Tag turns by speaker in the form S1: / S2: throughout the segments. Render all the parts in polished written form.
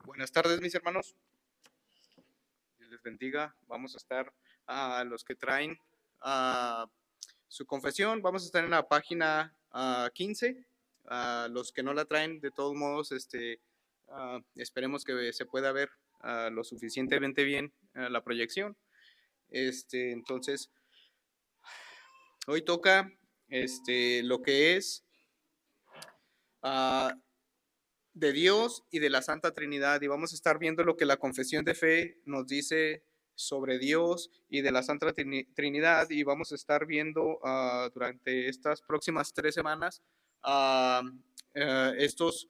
S1: Buenas tardes, mis hermanos. Dios les bendiga. Vamos a estar a los que traen su confesión. Vamos a estar en la página 15. A los que no la traen, de todos modos, esperemos que se pueda ver lo suficientemente bien la proyección. Entonces, hoy toca lo que es ah, de Dios y de la Santa Trinidad, y vamos a estar viendo lo que la confesión de fe nos dice sobre Dios y de la Santa Trinidad, y vamos a estar viendo durante estas próximas 3 semanas estos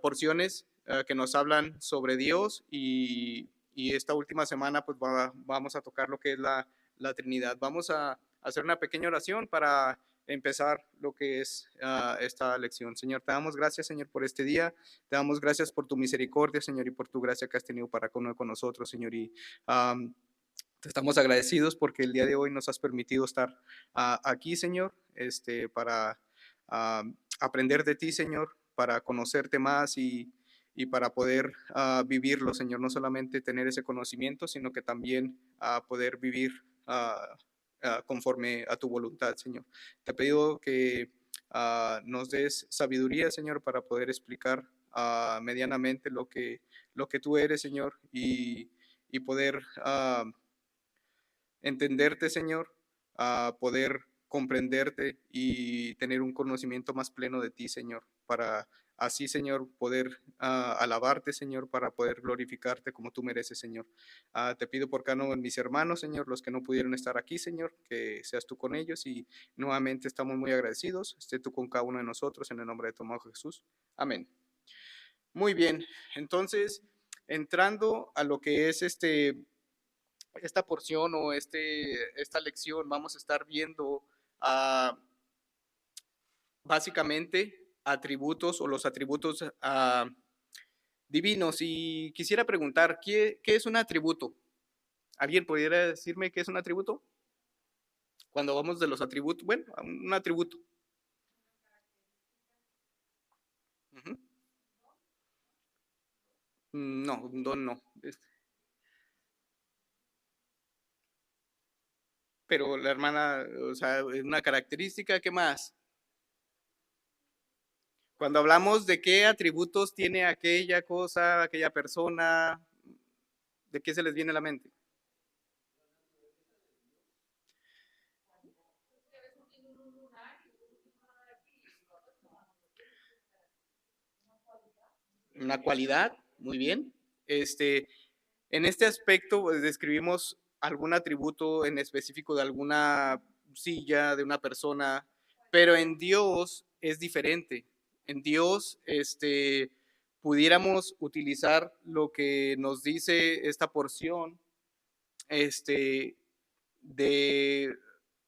S1: porciones que nos hablan sobre Dios, y esta última semana pues vamos a tocar lo que es la Trinidad. Vamos a hacer una pequeña oración para empezar lo que es esta lección. Señor, te damos gracias, Señor, por este día. Te damos gracias por tu misericordia, Señor, y por tu gracia que has tenido para con nosotros, Señor. Y te estamos agradecidos porque el día de hoy nos has permitido estar aquí, Señor, para aprender de ti, Señor, para conocerte más y para poder vivirlo, Señor. No solamente tener ese conocimiento, sino que también poder vivir conforme a tu voluntad, Señor. Te pido que nos des sabiduría, Señor, para poder explicar medianamente lo que tú eres, Señor, y poder entenderte, Señor, poder comprenderte y tener un conocimiento más pleno de ti, Señor, para así, Señor, poder alabarte, Señor, para poder glorificarte como tú mereces, Señor. Te pido por cada uno de mis hermanos, Señor, los que no pudieron estar aquí, Señor, que seas tú con ellos, y nuevamente estamos muy agradecidos. Esté tú con cada uno de nosotros en el nombre de tu amado Jesús. Amén. Muy bien, entonces, entrando a lo que es esta porción o esta lección, vamos a estar viendo básicamente atributos o los atributos divinos. Y quisiera preguntar, ¿qué es un atributo? ¿Alguien pudiera decirme qué es un atributo? Cuando vamos de los atributos, bueno, un atributo. Ujú. No, un don no. Pero la hermana, o sea, una característica, ¿qué más? Cuando hablamos de qué atributos tiene aquella cosa, aquella persona, ¿de qué se les viene a la mente? Una cualidad, muy bien. En este aspecto, pues, describimos algún atributo en específico de alguna silla, de una persona, pero en Dios es diferente. En Dios, pudiéramos utilizar lo que nos dice esta porción, este, de,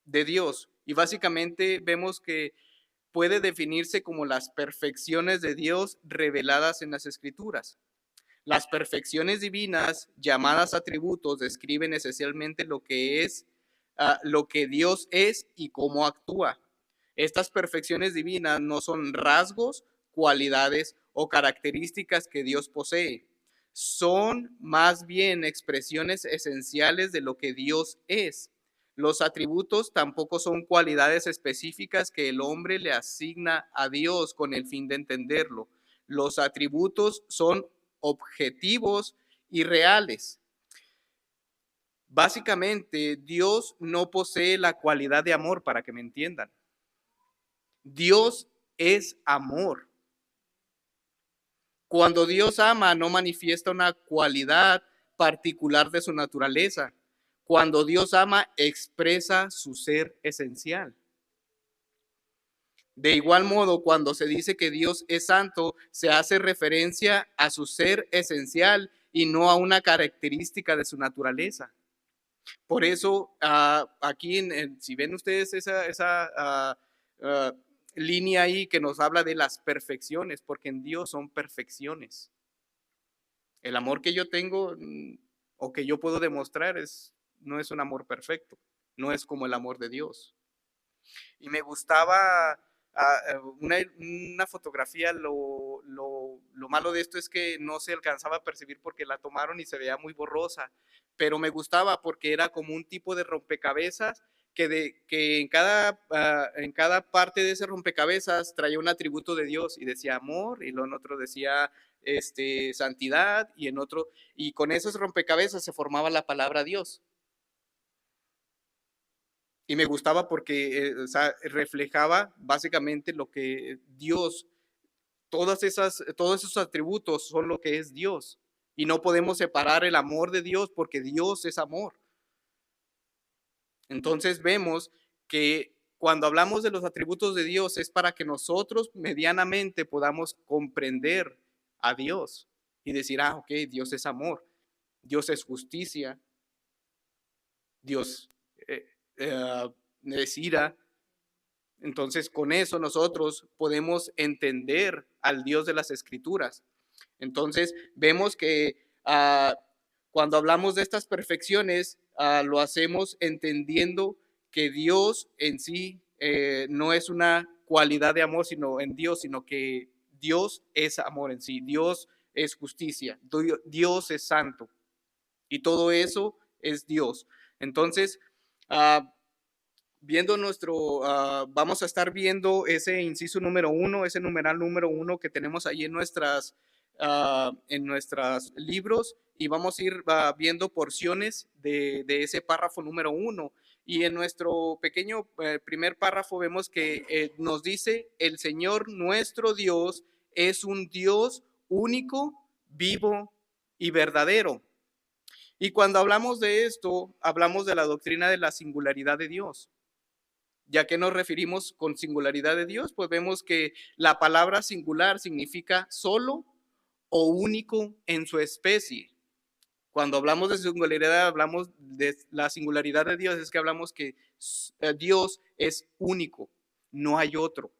S1: de Dios. Y básicamente vemos que puede definirse como las perfecciones de Dios reveladas en las Escrituras. Las perfecciones divinas, llamadas atributos, describen esencialmente lo que es, lo que Dios es y cómo actúa. Estas perfecciones divinas no son rasgos, cualidades o características que Dios posee. Son más bien expresiones esenciales de lo que Dios es. Los atributos tampoco son cualidades específicas que el hombre le asigna a Dios con el fin de entenderlo. Los atributos son objetivos y reales. Básicamente, Dios no posee la cualidad de amor, para que me entiendan. Dios es amor. Cuando Dios ama, no manifiesta una cualidad particular de su naturaleza. Cuando Dios ama, expresa su ser esencial. De igual modo, cuando se dice que Dios es santo, se hace referencia a su ser esencial y no a una característica de su naturaleza. Por eso, aquí, si ven ustedes esa línea ahí que nos habla de las perfecciones, porque en Dios son perfecciones. El amor que yo tengo o que yo puedo demostrar no es un amor perfecto, no es como el amor de Dios. Y me gustaba una fotografía, lo lo malo de esto es que no se alcanzaba a percibir porque la tomaron y se veía muy borrosa, pero me gustaba porque era como un tipo de rompecabezas que en cada parte de ese rompecabezas traía un atributo de Dios y decía amor y luego en otro decía santidad y en otro, y con esos rompecabezas se formaba la palabra Dios. Y me gustaba porque o sea, reflejaba básicamente lo que Dios, todos esos atributos son lo que es Dios. Y no podemos separar el amor de Dios porque Dios es amor. Entonces vemos que cuando hablamos de los atributos de Dios es para que nosotros medianamente podamos comprender a Dios y decir, ah, ok, Dios es amor, Dios es justicia, Dios eh, eh, es ira. Entonces con eso nosotros podemos entender al Dios de las Escrituras. Entonces vemos que cuando hablamos de estas perfecciones, lo hacemos entendiendo que Dios en sí no es una cualidad de amor, sino en Dios, sino que Dios es amor en sí, Dios es justicia, Dios es santo y todo eso es Dios. Entonces, ah, viendo vamos a estar viendo ese inciso número 1, ese numeral número 1 que tenemos ahí en nuestros libros y vamos a ir viendo porciones de ese párrafo número 1. Y en nuestro pequeño primer párrafo vemos que nos dice, el Señor nuestro Dios es un Dios único, vivo y verdadero. Y cuando hablamos de esto, hablamos de la doctrina de la singularidad de Dios. ¿Ya que nos referimos con singularidad de Dios? Pues vemos que la palabra singular significa solo o único en su especie. Cuando hablamos de singularidad, hablamos de la singularidad de Dios, es que hablamos que Dios es único, no hay otro.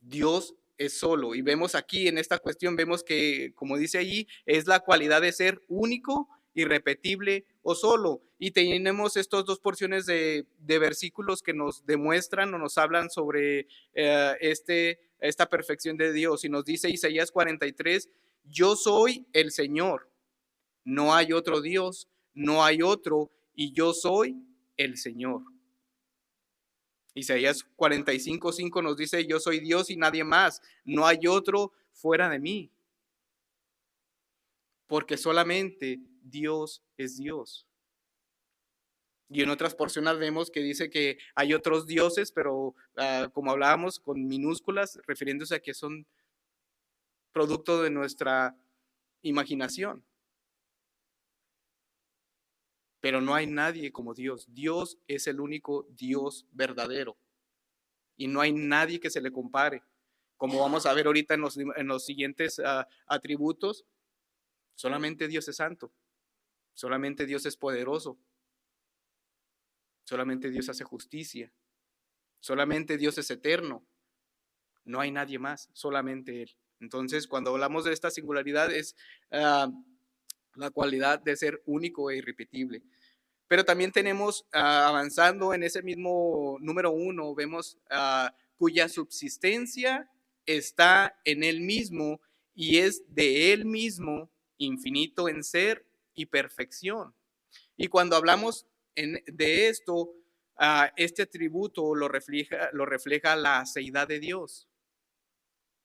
S1: Dios es solo. Y vemos aquí en esta cuestión, vemos que, como dice allí, es la cualidad de ser único, irrepetible o solo. Y tenemos estas dos porciones de versículos que nos demuestran o nos hablan sobre esta perfección de Dios. Y nos dice Isaías 43, yo soy el Señor, no hay otro Dios, no hay otro, y yo soy el Señor. Isaías 45:5 nos dice, yo soy Dios y nadie más, no hay otro fuera de mí, porque solamente Dios es Dios. Y en otras porciones vemos que dice que hay otros dioses, pero como hablábamos con minúsculas, refiriéndose a que son producto de nuestra imaginación. Pero no hay nadie como Dios. Dios es el único Dios verdadero. Y no hay nadie que se le compare. Como vamos a ver ahorita en los siguientes atributos, solamente Dios es santo, solamente Dios es poderoso, solamente Dios hace justicia, solamente Dios es eterno, no hay nadie más, solamente Él. Entonces, cuando hablamos de esta singularidad es la cualidad de ser único e irrepetible. Pero también tenemos, avanzando en ese mismo número 1, vemos cuya subsistencia está en Él mismo y es de Él mismo, infinito en ser y perfección. Y cuando hablamos de esto, este atributo lo refleja la seidad de Dios,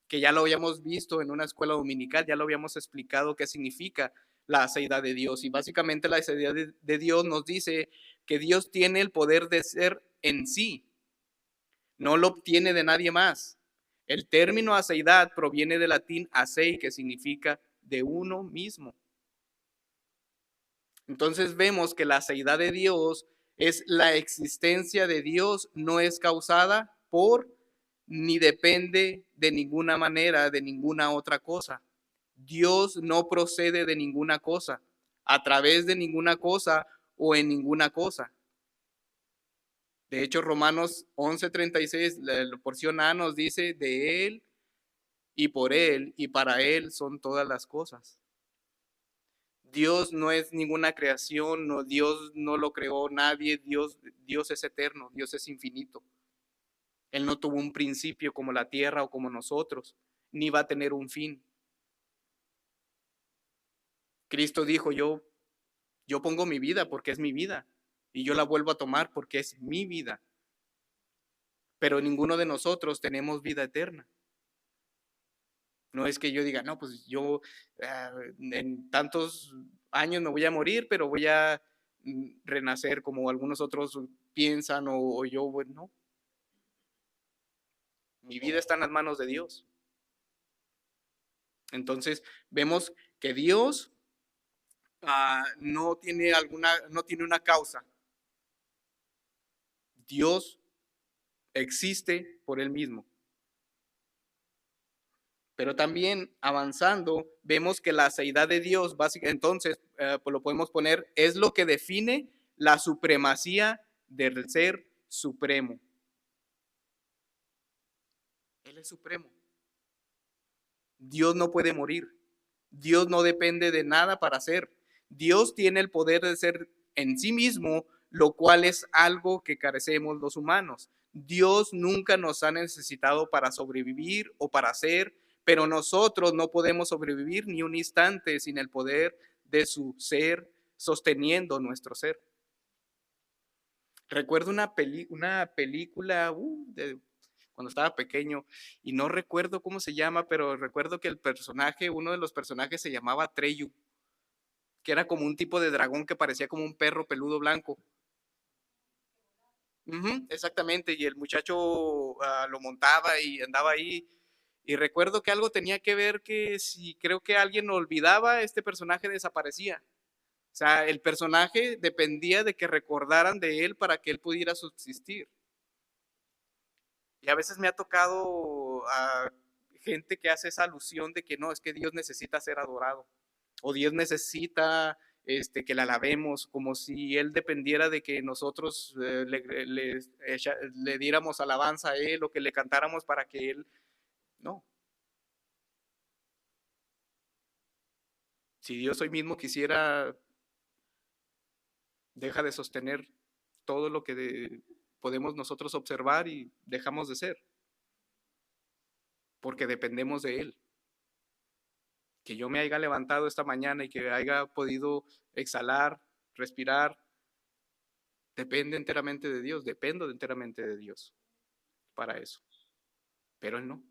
S1: que ya lo habíamos visto en una escuela dominical, ya lo habíamos explicado qué significa la seidad de Dios. Y básicamente la seidad de Dios nos dice que Dios tiene el poder de ser en sí, no lo obtiene de nadie más. El término aceidad proviene del latín acei, que significa de uno mismo. Entonces vemos que la seidad de Dios es la existencia de Dios, no es causada por ni depende de ninguna manera de ninguna otra cosa. Dios no procede de ninguna cosa, a través de ninguna cosa o en ninguna cosa. De hecho, Romanos 11:36, la porción A nos dice, de Él y por Él y para Él son todas las cosas. Dios no es ninguna creación, no, Dios no lo creó nadie, Dios es eterno, Dios es infinito. Él no tuvo un principio como la tierra o como nosotros, ni va a tener un fin. Cristo dijo, yo pongo mi vida porque es mi vida y yo la vuelvo a tomar porque es mi vida. Pero ninguno de nosotros tenemos vida eterna. No es que yo diga, no, pues yo en tantos años me voy a morir, pero voy a renacer como algunos otros piensan o yo, bueno, no. Mi vida está en las manos de Dios. Entonces vemos que Dios no tiene una causa. Dios existe por él mismo. Pero también avanzando, vemos que la seidad de Dios, entonces, pues lo podemos poner, es lo que define la supremacía del ser supremo. Él es supremo. Dios no puede morir. Dios no depende de nada para ser. Dios tiene el poder de ser en sí mismo, lo cual es algo que carecemos los humanos. Dios nunca nos ha necesitado para sobrevivir o para ser, pero nosotros no podemos sobrevivir ni un instante sin el poder de su ser sosteniendo nuestro ser. Recuerdo una película cuando estaba pequeño y no recuerdo cómo se llama, pero recuerdo que uno de los personajes se llamaba Treyu, que era como un tipo de dragón que parecía como un perro peludo blanco. Ujú, exactamente, y el muchacho lo montaba y andaba ahí. Y recuerdo que algo tenía que ver que si creo que alguien lo olvidaba, este personaje desaparecía. O sea, el personaje dependía de que recordaran de él para que él pudiera subsistir. Y a veces me ha tocado a gente que hace esa alusión de que no, es que Dios necesita ser adorado o Dios necesita que le alabemos, como si Él dependiera de que nosotros le diéramos alabanza a Él o que le cantáramos para que Él... No, si Dios hoy mismo quisiera, deja de sostener todo lo que podemos nosotros observar y dejamos de ser, porque dependemos de Él. Que yo me haya levantado esta mañana y que haya podido exhalar, respirar, depende enteramente de Dios, dependo enteramente de Dios para eso. Pero Él no,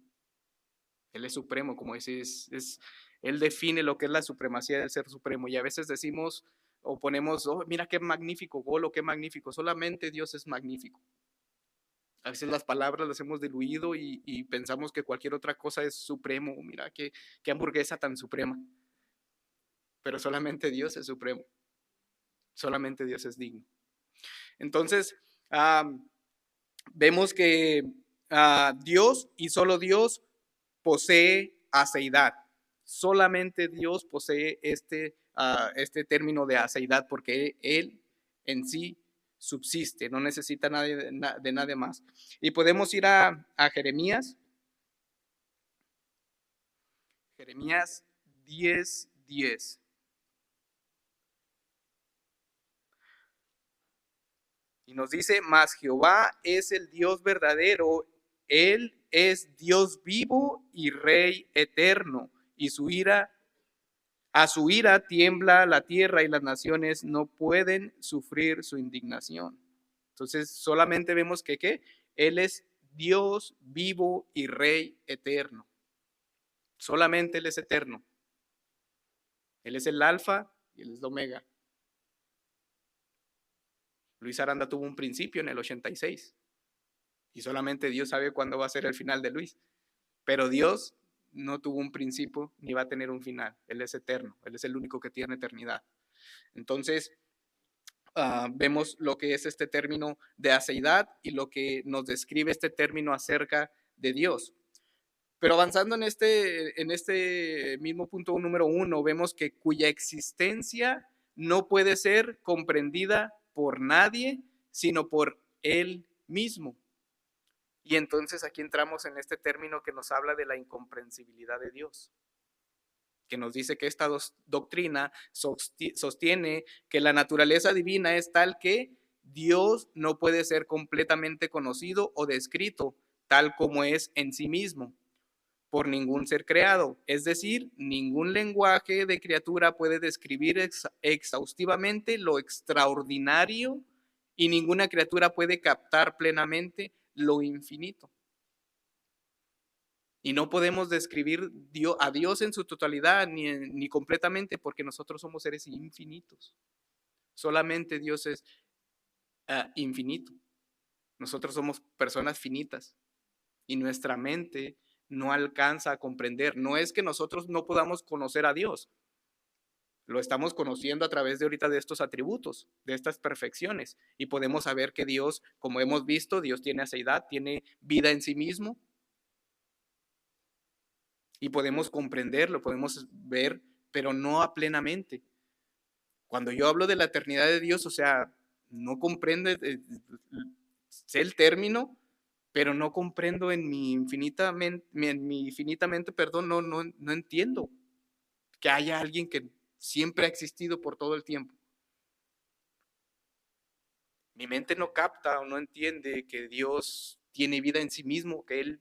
S1: Él es supremo, como Él define lo que es la supremacía del ser supremo y a veces decimos o ponemos, oh, mira qué magnífico gol o qué magnífico, solamente Dios es magnífico. A veces las palabras las hemos diluido y pensamos que cualquier otra cosa es supremo, mira qué hamburguesa tan suprema, pero solamente Dios es supremo. Solamente Dios es digno. Entonces, vemos que Dios y solo Dios posee aceidad. Solamente Dios posee este término de aceidad porque Él en sí subsiste, no necesita de nadie más. Y podemos ir a Jeremías. Jeremías 10:10. Y nos dice, mas Jehová es el Dios verdadero, Él es Dios vivo y Rey eterno, y a su ira tiembla la tierra y las naciones no pueden sufrir su indignación. Entonces solamente vemos que ¿qué? Él es Dios vivo y Rey eterno. Solamente Él es eterno. Él es el alfa y Él es el omega. Luis Aranda tuvo un principio en el 86 y solamente Dios sabe cuándo va a ser el final de Luis. Pero Dios no tuvo un principio ni va a tener un final. Él es eterno, Él es el único que tiene eternidad. Entonces, vemos lo que es este término de aceidad y lo que nos describe este término acerca de Dios. Pero avanzando en este mismo punto número 1, vemos que cuya existencia no puede ser comprendida por nadie, sino por Él mismo. Y entonces aquí entramos en este término que nos habla de la incomprensibilidad de Dios, que nos dice que esta doctrina sostiene que la naturaleza divina es tal que Dios no puede ser completamente conocido o descrito tal como es en sí mismo, por ningún ser creado. Es decir, ningún lenguaje de criatura puede describir exhaustivamente lo extraordinario y ninguna criatura puede captar plenamente lo infinito. Y no podemos describir a Dios en su totalidad ni completamente porque nosotros somos seres infinitos. Solamente Dios es infinito. Nosotros somos personas finitas y nuestra mente no alcanza a comprender. No es que nosotros no podamos conocer a Dios. Lo estamos conociendo a través de ahorita de estos atributos, de estas perfecciones. Y podemos saber que Dios, como hemos visto, Dios tiene aceidad, tiene vida en sí mismo. Y podemos comprenderlo, podemos ver, pero no a plenamente. Cuando yo hablo de la eternidad de Dios, o sea, no comprendo, sé el término, pero no comprendo en mi infinitamente, perdón, no entiendo que haya alguien que siempre ha existido por todo el tiempo. Mi mente no capta o no entiende que Dios tiene vida en sí mismo, que Él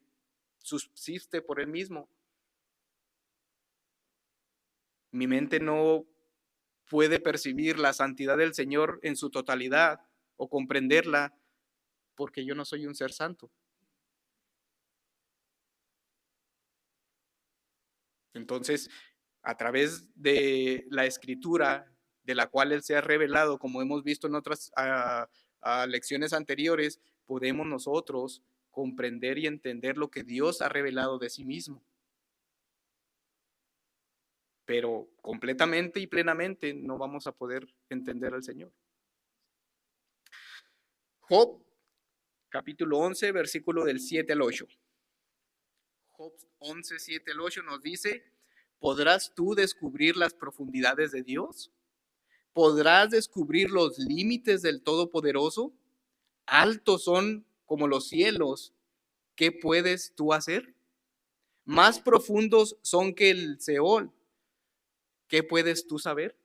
S1: subsiste por Él mismo. Mi mente no puede percibir la santidad del Señor en su totalidad o comprenderla porque yo no soy un ser santo. Entonces, a través de la escritura, de la cual Él se ha revelado, como hemos visto en otras lecciones anteriores, podemos nosotros comprender y entender lo que Dios ha revelado de sí mismo. Pero completamente y plenamente no vamos a poder entender al Señor. Job, capítulo 11, versículo del 7 al 8. Job 11, 7 al 8 nos dice, ¿podrás tú descubrir las profundidades de Dios? ¿Podrás descubrir los límites del Todopoderoso? Altos son como los cielos. ¿Qué puedes tú hacer? Más profundos son que el Seol. ¿Qué puedes tú saber?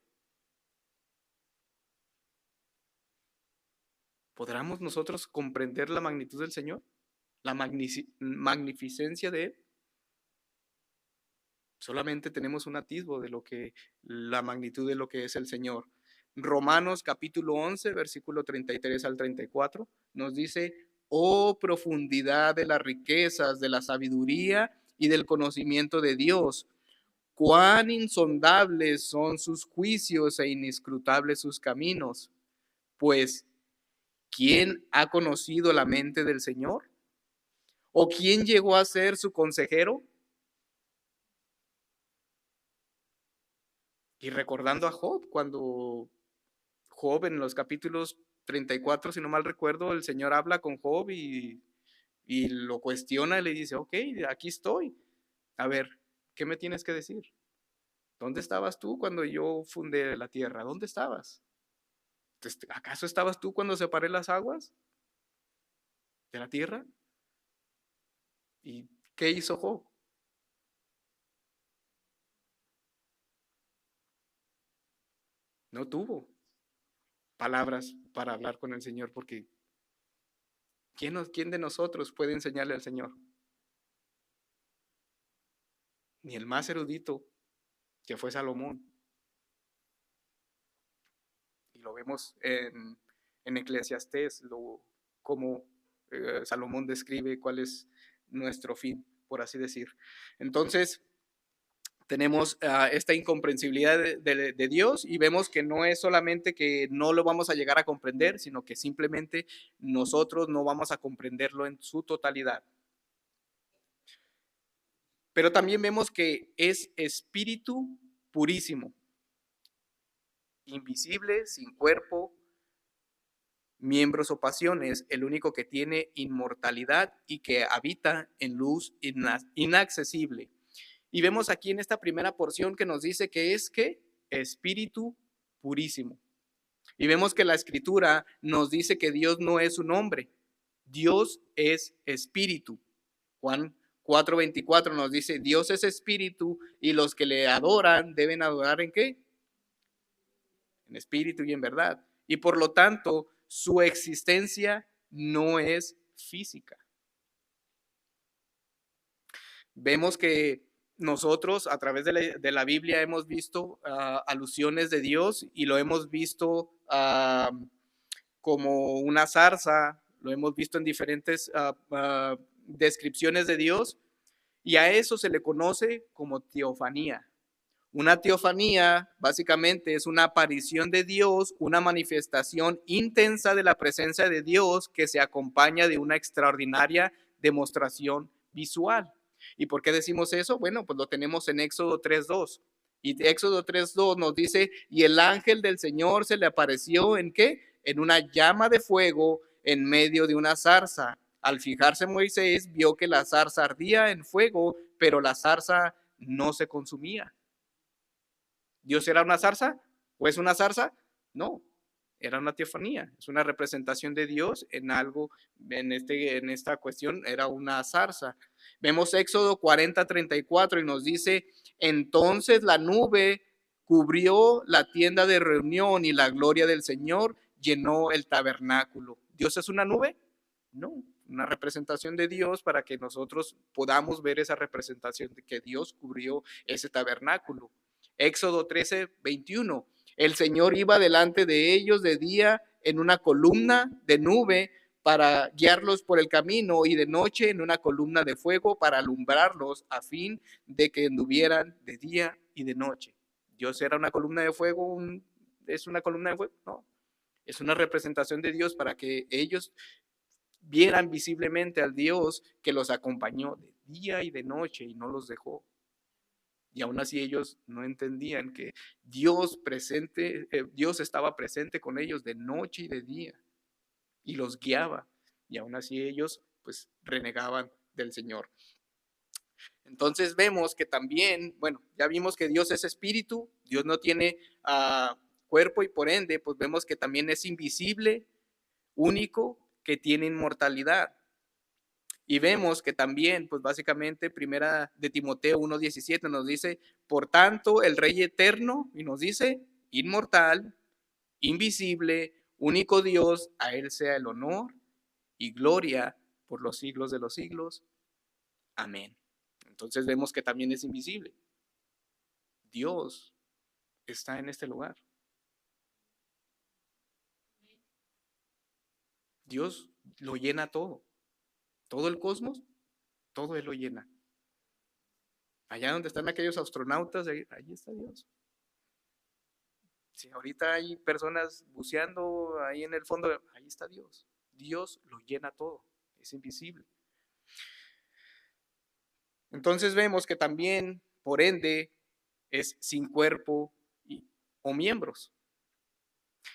S1: ¿Podremos nosotros comprender la magnitud del Señor? ¿La magnificencia de Él? Solamente tenemos un atisbo de la magnitud de lo que es el Señor. Romanos capítulo 11, versículo 33 al 34, nos dice, oh profundidad de las riquezas, de la sabiduría y del conocimiento de Dios, cuán insondables son sus juicios e inescrutables sus caminos. Pues, ¿quién ha conocido la mente del Señor? ¿O quién llegó a ser su consejero? Y recordando a Job, cuando Job en los capítulos 34, si no mal recuerdo, el Señor habla con Job y lo cuestiona y le dice, ok, aquí estoy. A ver, ¿qué me tienes que decir? ¿Dónde estabas tú cuando yo fundé la tierra? ¿Dónde estabas? ¿Acaso estabas tú cuando separé las aguas de la tierra? ¿Y qué hizo Job? No tuvo palabras para hablar con el Señor porque ¿quién de nosotros puede enseñarle al Señor? Ni el más erudito que fue Salomón. Y lo vemos en Eclesiastés, cómo Salomón describe cuál es nuestro fin, por así decir. Entonces, tenemos esta incomprensibilidad de Dios y vemos que no es solamente que no lo vamos a llegar a comprender, sino que simplemente nosotros no vamos a comprenderlo en su totalidad. Pero también vemos que es espíritu purísimo, invisible, sin cuerpo, miembros o pasiones, el único que tiene inmortalidad y que habita en luz inaccesible. Y vemos aquí en esta primera porción que nos dice que es que espíritu purísimo. Y vemos que la escritura nos dice que Dios no es un hombre, Dios es espíritu. Juan 4:24 nos dice, Dios es espíritu y los que le adoran deben adorar ¿en qué? En espíritu y en verdad. Y por lo tanto, su existencia no es física. Vemos que nosotros a través de la Biblia hemos visto alusiones de Dios y lo hemos visto como una zarza, lo hemos visto en diferentes descripciones de Dios y a eso se le conoce como teofanía. Una teofanía básicamente es una aparición de Dios, una manifestación intensa de la presencia de Dios que se acompaña de una extraordinaria demostración visual. ¿Y por qué decimos eso? Bueno, pues lo tenemos en Éxodo 3:2. Y Éxodo 3:2 nos dice, y el ángel del Señor se le apareció ¿en qué? En una llama de fuego en medio de una zarza. Al fijarse Moisés vio que la zarza ardía en fuego, pero la zarza no se consumía. ¿Dios era una zarza? ¿O es una zarza? No, era una teofanía, es una representación de Dios en algo, en esta cuestión era una zarza. Vemos Éxodo 40:34 y nos dice, entonces la nube cubrió la tienda de reunión y la gloria del Señor llenó el tabernáculo. ¿Dios es una nube? No, una representación de Dios para que nosotros podamos ver esa representación de que Dios cubrió ese tabernáculo. Éxodo 13:21. El Señor iba delante de ellos de día en una columna de nube para guiarlos por el camino y de noche en una columna de fuego para alumbrarlos a fin de que anduvieran de día y de noche. Dios era una columna de fuego, es una columna de fuego, no. Es una representación de Dios para que ellos vieran visiblemente al Dios que los acompañó de día y de noche y no los dejó. Y aún así ellos no entendían que Dios estaba presente con ellos de noche y de día y los guiaba. Y aún así ellos pues renegaban del Señor. Entonces vemos que también, bueno, ya vimos que Dios es espíritu, Dios no tiene cuerpo y por ende pues vemos que también es invisible, único, que tiene inmortalidad. Y vemos que también, pues básicamente, primera de Timoteo 1:17 nos dice, por tanto, el Rey eterno, y nos dice, inmortal, invisible, único Dios, a Él sea el honor y gloria por los siglos de los siglos. Amén. Entonces vemos que también es invisible. Dios está en este lugar. Dios lo llena todo. Todo el cosmos, todo Él lo llena. Allá donde están aquellos astronautas, ahí está Dios. Si ahorita hay personas buceando ahí en el fondo, ahí está Dios. Dios lo llena todo, es invisible. Entonces vemos que también, por ende, es sin cuerpo o miembros.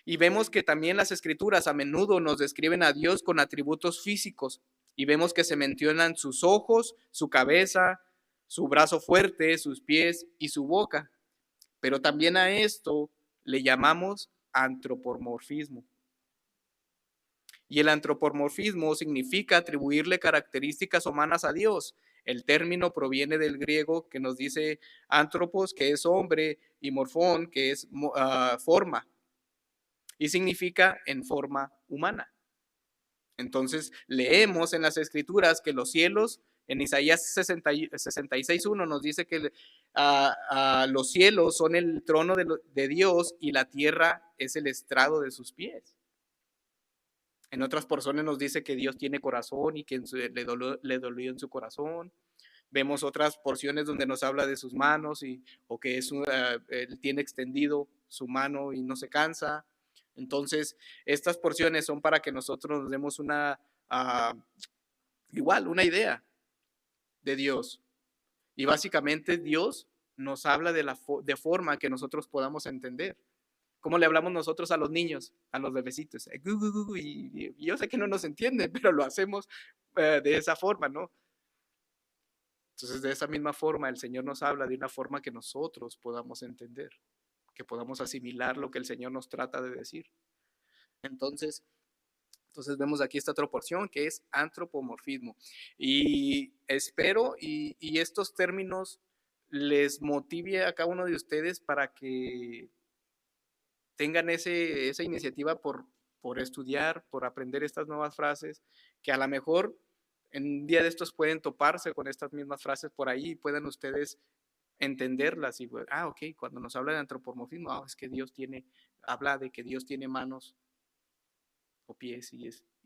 S1: Y vemos que también las escrituras a menudo nos describen a Dios con atributos físicos. Y vemos que se mencionan sus ojos, su cabeza, su brazo fuerte, sus pies y su boca. Pero también a esto le llamamos antropomorfismo. Y el antropomorfismo significa atribuirle características humanas a Dios. El término proviene del griego que nos dice antropos, que es hombre, y morfón, que es forma, y significa en forma humana. Entonces, leemos en las escrituras que los cielos, en Isaías 66:1 nos dice que los cielos son el trono de Dios y la tierra es el estrado de sus pies. En otras porciones nos dice que Dios tiene corazón y que le dolió en su corazón. Vemos otras porciones donde nos habla de sus manos o que él tiene extendido su mano y no se cansa. Entonces, estas porciones son para que nosotros nos demos una idea de Dios. Y básicamente Dios nos habla de forma que nosotros podamos entender. ¿Cómo le hablamos nosotros a los niños, a los bebecitos? Y yo sé que no nos entienden, pero lo hacemos de esa forma, ¿no? Entonces, de esa misma forma, el Señor nos habla de una forma que nosotros podamos entender, que podamos asimilar lo que el Señor nos trata de decir. Entonces vemos aquí esta otra porción que es antropomorfismo. Y espero y estos términos les motive a cada uno de ustedes para que tengan esa iniciativa por estudiar, por aprender estas nuevas frases, que a lo mejor en un día de estos pueden toparse con estas mismas frases por ahí y puedan ustedes entenderlas y, ok, cuando nos habla de antropomorfismo, es que habla de que Dios tiene manos o pies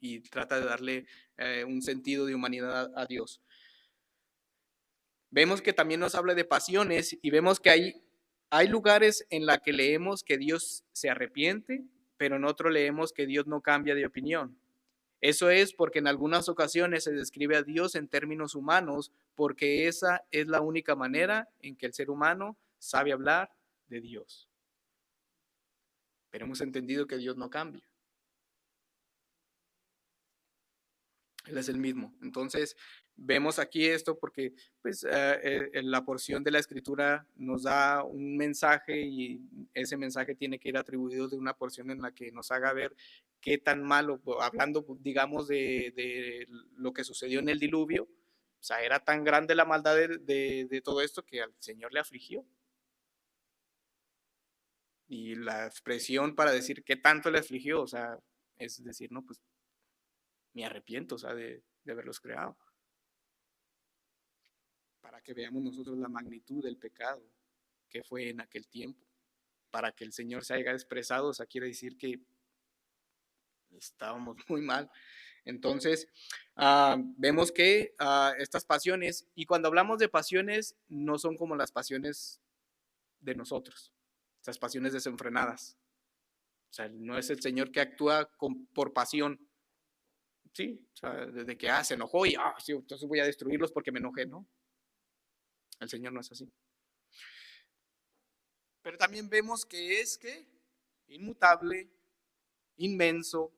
S1: y trata de darle un sentido de humanidad a Dios. Vemos que también nos habla de pasiones y vemos que hay lugares en la que leemos que Dios se arrepiente, pero en otro leemos que Dios no cambia de opinión. Eso es porque en algunas ocasiones se describe a Dios en términos humanos, porque esa es la única manera en que el ser humano sabe hablar de Dios. Pero hemos entendido que Dios no cambia. Él es el mismo. Entonces, vemos aquí esto porque pues, en la porción de la escritura nos da un mensaje y ese mensaje tiene que ir atribuido de una porción en la que nos haga ver qué tan malo, hablando, digamos, de lo que sucedió en el diluvio. O sea, era tan grande la maldad de todo esto que al Señor le afligió. Y la expresión para decir qué tanto le afligió, o sea, es decir, no, pues me arrepiento, o sea, de haberlos creado. Para que veamos nosotros la magnitud del pecado que fue en aquel tiempo. Para que el Señor se haya expresado, o sea, quiere decir que estábamos muy mal. Entonces, vemos que estas pasiones, y cuando hablamos de pasiones, no son como las pasiones de nosotros, estas pasiones desenfrenadas. O sea, no es el Señor que actúa por pasión, ¿sí? O sea, desde que se enojó y, sí, entonces voy a destruirlos porque me enojé, ¿no? El Señor no es así. Pero también vemos que es que inmutable, inmenso,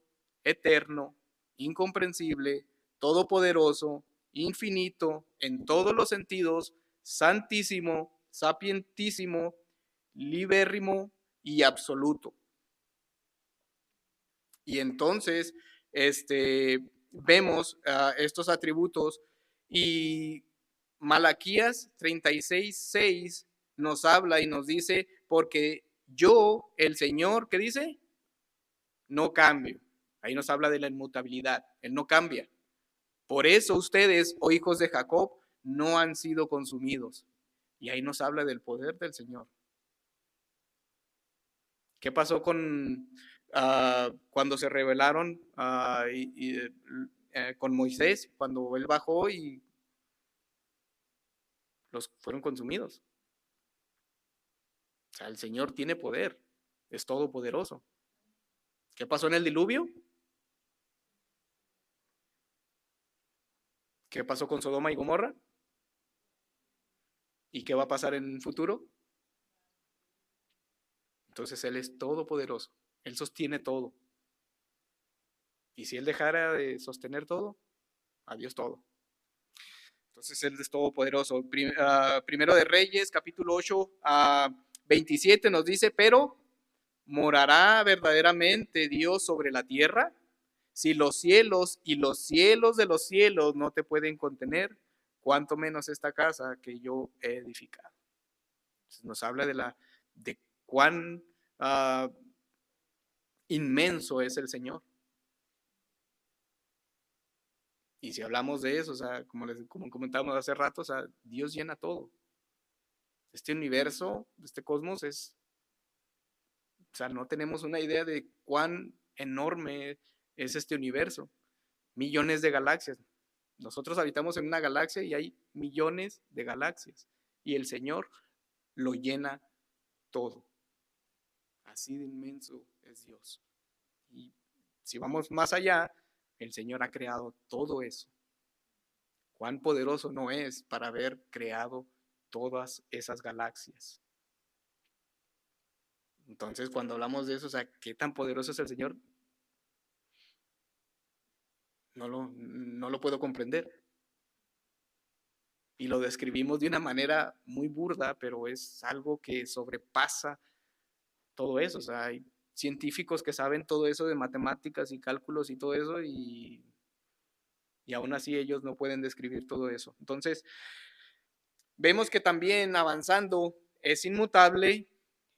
S1: eterno, incomprensible, todopoderoso, infinito, en todos los sentidos, santísimo, sapientísimo, libérrimo y absoluto. Y entonces, vemos estos atributos y Malaquías 36:6 nos habla y nos dice, porque yo, el Señor, ¿qué dice? No cambio. Ahí nos habla de la inmutabilidad. Él no cambia. Por eso ustedes, oh hijos de Jacob, no han sido consumidos. Y ahí nos habla del poder del Señor. ¿Qué pasó cuando se rebelaron con Moisés? Cuando él bajó y los fueron consumidos. O sea, el Señor tiene poder, es todopoderoso. ¿Qué pasó en el diluvio? ¿Qué pasó con Sodoma y Gomorra? ¿Y qué va a pasar en el futuro? Entonces Él es todopoderoso, Él sostiene todo. Y si Él dejara de sostener todo, adiós todo. Entonces Él es todopoderoso. Primero de Reyes, capítulo 8 a 27 nos dice, pero ¿morará verdaderamente Dios sobre la tierra? Si los cielos y los cielos de los cielos no te pueden contener, cuánto menos esta casa que yo he edificado. Entonces nos habla de cuán inmenso es el Señor. Y si hablamos de eso, o sea, como comentábamos hace rato, o sea, Dios llena todo. Este universo, este cosmos o sea, no tenemos una idea de cuán enorme es este universo. Millones de galaxias. Nosotros habitamos en una galaxia y hay millones de galaxias. Y el Señor lo llena todo. Así de inmenso es Dios. Y si vamos más allá, el Señor ha creado todo eso. Cuán poderoso no es para haber creado todas esas galaxias. Entonces, cuando hablamos de eso, o sea, ¿qué tan poderoso es el Señor? No lo puedo comprender. Y lo describimos de una manera muy burda, pero es algo que sobrepasa todo eso. O sea, hay científicos que saben todo eso de matemáticas y cálculos y todo eso, y aún así ellos no pueden describir todo eso. Entonces, vemos que también avanzando es inmutable,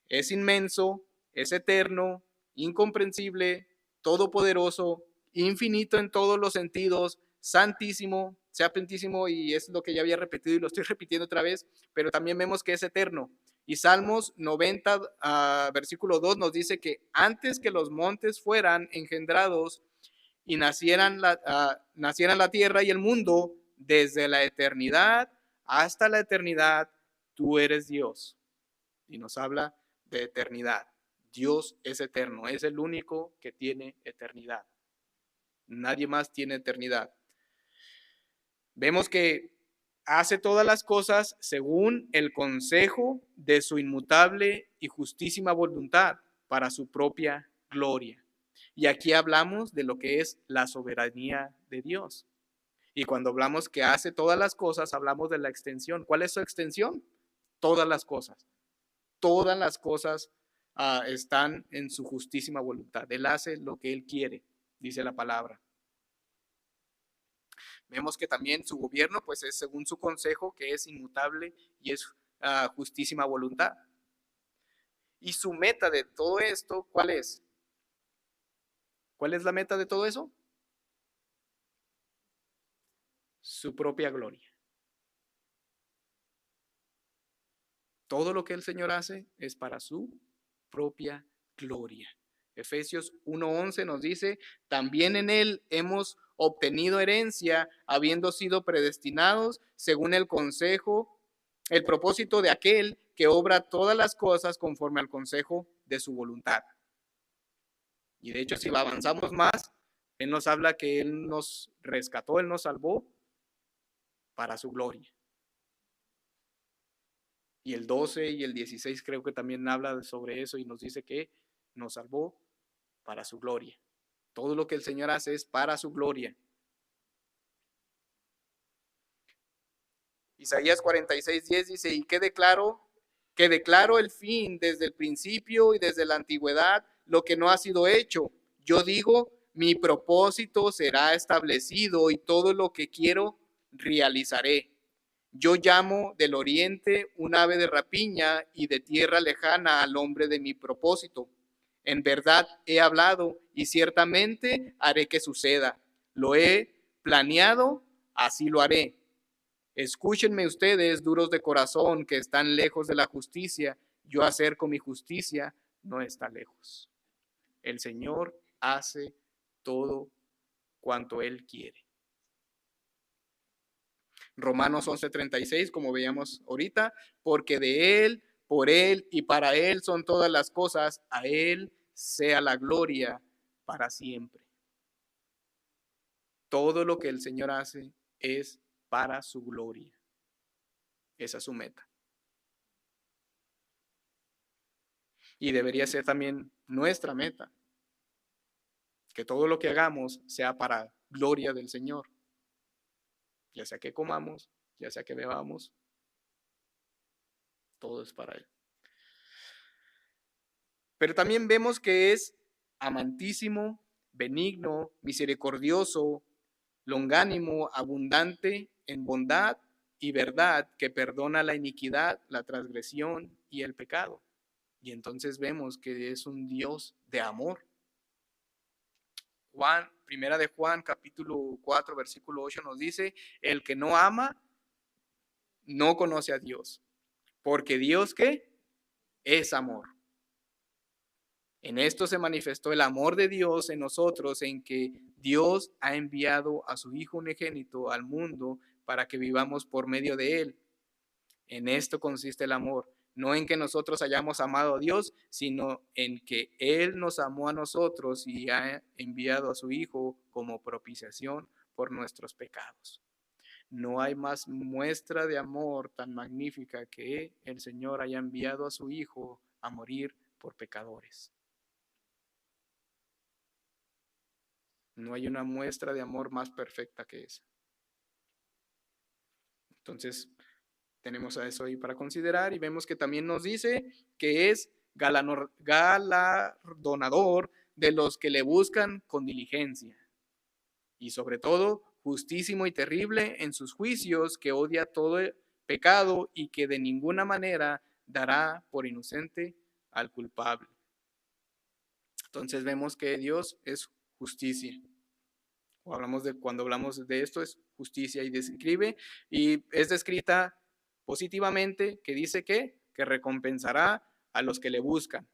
S1: es inmenso, es eterno, incomprensible, todopoderoso, infinito en todos los sentidos, santísimo, sea plentísimo y es lo que ya había repetido y lo estoy repitiendo otra vez, pero también vemos que es eterno. Y Salmos 90, versículo 2 nos dice que antes que los montes fueran engendrados y nacieran la tierra y el mundo, desde la eternidad hasta la eternidad, tú eres Dios. Y nos habla de eternidad. Dios es eterno, es el único que tiene eternidad. Nadie más tiene eternidad. Vemos que hace todas las cosas según el consejo de su inmutable y justísima voluntad para su propia gloria. Y aquí hablamos de lo que es la soberanía de Dios. Y cuando hablamos que hace todas las cosas, hablamos de la extensión. ¿Cuál es su extensión? Todas las cosas. Todas las cosas están en su justísima voluntad. Él hace lo que Él quiere, dice la palabra. Vemos que también su gobierno pues es según su consejo, que es inmutable y es justísima voluntad. Y su meta de todo esto, ¿cuál es? ¿Cuál es la meta de todo eso? Su propia gloria. Todo lo que el Señor hace es para su propia gloria. Efesios 1:11 nos dice, también en Él hemos obtenido herencia, habiendo sido predestinados según el consejo, el propósito de aquel que obra todas las cosas conforme al consejo de su voluntad. Y de hecho, si avanzamos más, Él nos habla que Él nos rescató, Él nos salvó para su gloria. Y el 12 y el 16 creo que también habla sobre eso y nos dice que nos salvó para su gloria. Todo lo que el Señor hace es para su gloria. Isaías 46:10 dice, y que declaro el fin desde el principio y desde la antigüedad, lo que no ha sido hecho. Yo digo, mi propósito será establecido y todo lo que quiero realizaré. Yo llamo del oriente un ave de rapiña y de tierra lejana al hombre de mi propósito. En verdad he hablado y ciertamente haré que suceda. Lo he planeado, así lo haré. Escúchenme ustedes, duros de corazón, que están lejos de la justicia. Yo acerco mi justicia, no está lejos. El Señor hace todo cuanto Él quiere. Romanos 11:36, como veíamos ahorita, porque de Él, por Él y para Él son todas las cosas, a Él sea la gloria para siempre. Todo lo que el Señor hace es para su gloria. Esa es su meta. Y debería ser también nuestra meta, que todo lo que hagamos sea para gloria del Señor. Ya sea que comamos, ya sea que bebamos, todo es para Él. Pero también vemos que es amantísimo, benigno, misericordioso, longánimo, abundante en bondad y verdad, que perdona la iniquidad, la transgresión y el pecado. Y entonces vemos que es un Dios de amor. Primera de Juan, capítulo 4, versículo 8 nos dice, el que no ama, no conoce a Dios, porque Dios, ¿qué? Es amor. En esto se manifestó el amor de Dios en nosotros, en que Dios ha enviado a su Hijo unigénito al mundo para que vivamos por medio de Él. En esto consiste el amor, no en que nosotros hayamos amado a Dios, sino en que Él nos amó a nosotros y ha enviado a su Hijo como propiciación por nuestros pecados. No hay más muestra de amor tan magnífica que el Señor haya enviado a su Hijo a morir por pecadores. No hay una muestra de amor más perfecta que esa. Entonces, tenemos a eso ahí para considerar y vemos que también nos dice que es galardonador de los que le buscan con diligencia. Y sobre todo, justísimo y terrible en sus juicios, que odia todo pecado y que de ninguna manera dará por inocente al culpable. Entonces vemos que Dios es justicia. Cuando hablamos de esto es justicia, y describe, y es descrita positivamente, que dice que recompensará a los que le buscan.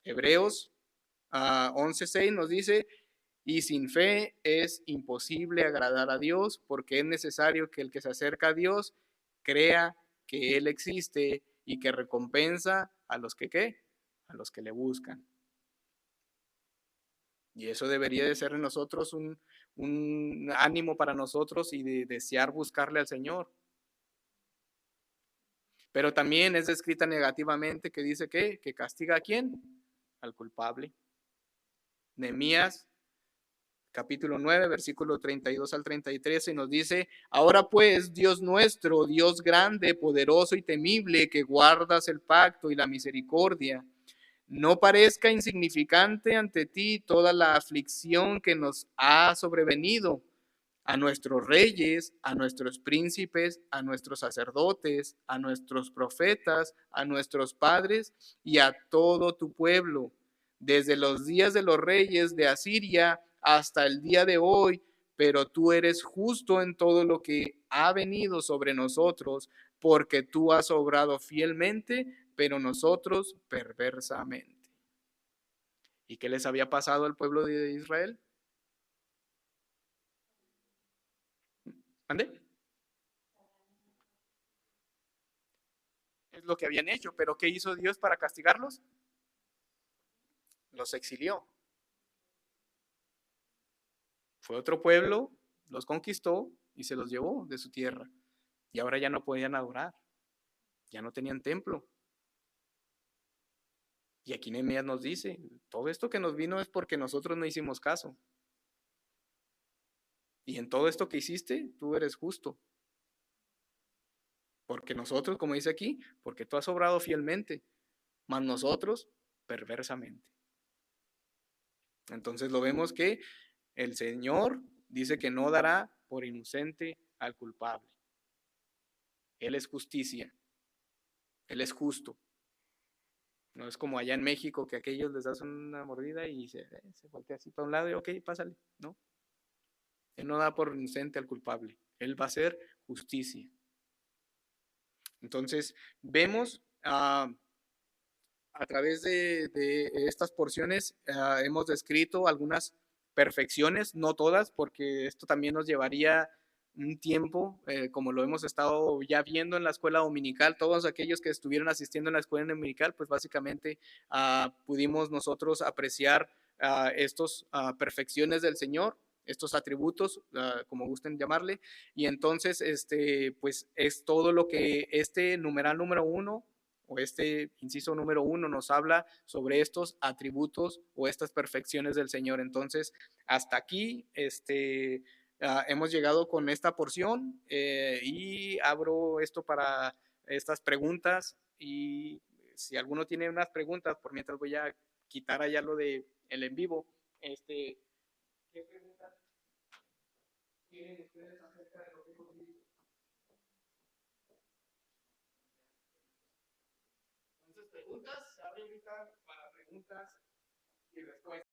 S1: Hebreos 11:6 nos dice, y sin fe es imposible agradar a Dios, porque es necesario que el que se acerca a Dios crea que Él existe y que recompensa a los que ¿qué? A los que le buscan. Y eso debería de ser en nosotros un ánimo para nosotros y de desear buscarle al Señor. Pero también es descrita negativamente, que dice que castiga a quién, al culpable. Nehemías capítulo 9, versículo 32 al 33, y nos dice, ahora pues, Dios nuestro, Dios grande, poderoso y temible, que guardas el pacto y la misericordia, no parezca insignificante ante ti toda la aflicción que nos ha sobrevenido, a nuestros reyes, a nuestros príncipes, a nuestros sacerdotes, a nuestros profetas, a nuestros padres y a todo tu pueblo, desde los días de los reyes de Asiria hasta el día de hoy, pero tú eres justo en todo lo que ha venido sobre nosotros, porque tú has obrado fielmente, pero nosotros perversamente. ¿Y qué les había pasado al pueblo de Israel? ¿Ande? Es lo que habían hecho, pero ¿qué hizo Dios para castigarlos? Los exilió. Fue otro pueblo, los conquistó y se los llevó de su tierra. Y ahora ya no podían adorar, ya no tenían templo. Y aquí Nehemías nos dice, todo esto que nos vino es porque nosotros no hicimos caso. Y en todo esto que hiciste, tú eres justo. Porque nosotros, como dice aquí, porque tú has obrado fielmente, mas nosotros perversamente. Entonces lo vemos que el Señor dice que no dará por inocente al culpable. Él es justicia, Él es justo. No es como allá en México que aquellos les das una mordida y se voltea así para un lado y ok, pásale. No, Él no da por inocente al culpable. Él va a hacer justicia. Entonces, vemos a través de estas porciones, hemos descrito algunas perfecciones, no todas, porque esto también nos llevaría un tiempo, como lo hemos estado ya viendo en la escuela dominical, todos aquellos que estuvieron asistiendo en la escuela dominical, pues básicamente pudimos nosotros apreciar estas perfecciones del Señor, estos atributos, como gusten llamarle, y entonces, pues es todo lo que este numeral número 1 o este inciso número 1 nos habla sobre estos atributos o estas perfecciones del Señor. Entonces, hasta aquí, hemos llegado con esta porción y abro esto para estas preguntas y si alguno tiene unas preguntas, por mientras voy a quitar allá lo de el en vivo, ¿qué preguntas tienen ustedes acerca de lo que hemos visto? Entonces, preguntas, se abre para preguntas y respuestas.